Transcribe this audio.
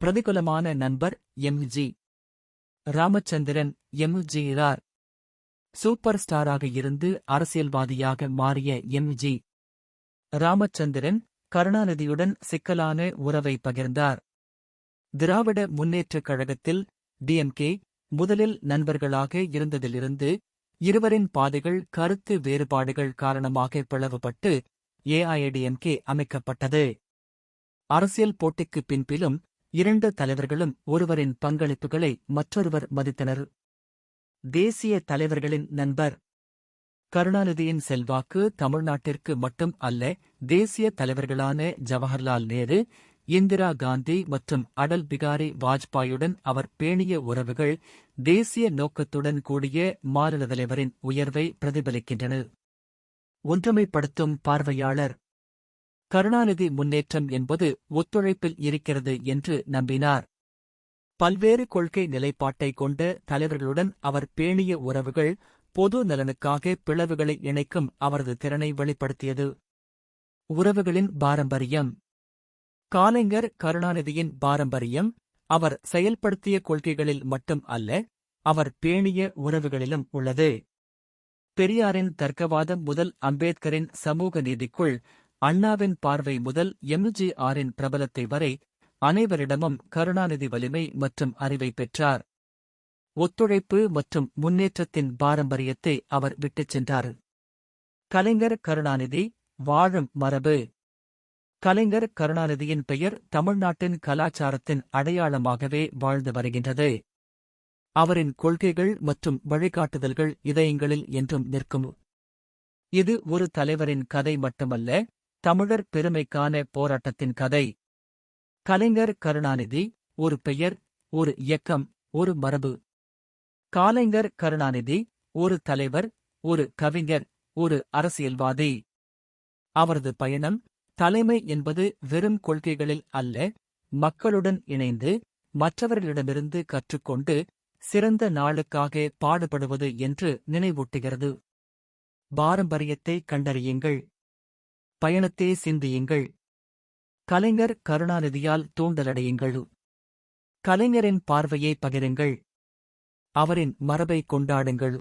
பிரதிகூலமான நண்பர் எம்.ஜி. ராமச்சந்திரன். எம்.ஜி. ரார் சூப்பர் ஸ்டாராக இருந்து அரசியல்வாதியாக மாறிய எம்.ஜி. ராமச்சந்திரன் கருணாநிதியுடன் சிக்கலான உறவை பகிர்ந்தார். திராவிட முன்னேற்றக் கழகத்தில் டிஎம்கே முதலில் நண்பர்களாக இருந்ததிலிருந்து இருவரின் பாதைகள் கருத்து வேறுபாடுகள் காரணமாக பிளவுபட்டு ஏஐஏடிஎம்கே அமைக்கப்பட்டது. அரசியல் போட்டிக்கு பின்பிலும் இரண்டு தலைவர்களும் ஒருவரின் பங்களிப்புகளை மற்றொருவர் மதித்தனர். தேசிய தலைவர்களின் நண்பர். கருணாநிதியின் செல்வாக்கு தமிழ்நாட்டிற்கு மட்டும் அல்ல, தேசிய தலைவர்களான ஜவஹர்லால் நேரு, இந்திரா காந்தி மற்றும் அடல் பிகாரி வாஜ்பாயுடன் அவர் பேணிய உறவுகள் தேசிய நோக்கத்துடன் கூடிய மாநில தலைவரின் உயர்வை பிரதிபலிக்கின்றன. ஒற்றுமைப்படுத்தும் பார்வையாளர். கருணாநிதி முன்னேற்றம் என்பது ஒத்துழைப்பில் இருக்கிறது என்று நம்பினார். பல்வேறு கொள்கை நிலைப்பாட்டை கொண்ட தலைவர்களுடன் அவர் பேணிய உறவுகள் பொது நலனுக்காக பிளவுகளை இணைக்கும் அவரது திறனை வெளிப்படுத்தியது. உறவுகளின் பாரம்பரியம். கலைஞர் கருணாநிதியின் பாரம்பரியம் அவர் செயல்படுத்திய கொள்கைகளில் மட்டும் அல்ல, அவர் பேணிய உறவுகளிலும் உள்ளது. பெரியாரின் தர்க்கவாதம் முதல் அம்பேத்கரின் சமூக நீதிக்குள், அண்ணாவின் பார்வை முதல் எம்.ஜி.ஆரின் பிரபலத்தை வரை அனைவரிடமும் கருணாநிதி வலிமை மற்றும் அறிவை பெற்றார். ஒத்துழைப்பு மற்றும் முன்னேற்றத்தின் பாரம்பரியத்தை அவர் விட்டுச் சென்றார். கலைஞர் கருணாநிதி வாழும் மரபு. கலைஞர் கருணாநிதியின் பெயர் தமிழ்நாட்டின் கலாச்சாரத்தின் அடையாளமாகவே வாழ்ந்து வருகின்றது. அவரின் கொள்கைகள் மற்றும் வழிகாட்டுதல்கள் இதயங்களில் என்றும் நிற்கும். இது ஒரு தலைவரின் கதை மட்டுமல்ல, தமிழர் பெருமைக்கான போராட்டத்தின் கதை. கலைஞர் கருணாநிதி ஒரு பெயர், ஒரு இயக்கம், ஒரு மரபு. கலைஞர் கருணாநிதி ஒரு தலைவர், ஒரு கவிஞர், ஒரு அரசியல்வாதி. அவரது பயணம் தலைமை என்பது வெறும் கொள்கைகளில் அல்ல, மக்களுடன் இணைந்து மற்றவர்களிடமிருந்து கற்றுக்கொண்டு சிறந்த நாளுக்காக பாடுபடுவது என்று நினைவூட்டுகிறது. பாரம்பரியத்தை கண்டறியுங்கள். பயணத்தை சிந்தியுங்கள். கலைஞர் கருணாநிதியால் தூண்டலடையுங்கள். கலைஞரின் பார்வையை பகிருங்கள். அவரின் மரபை கொண்டாடுங்கள்.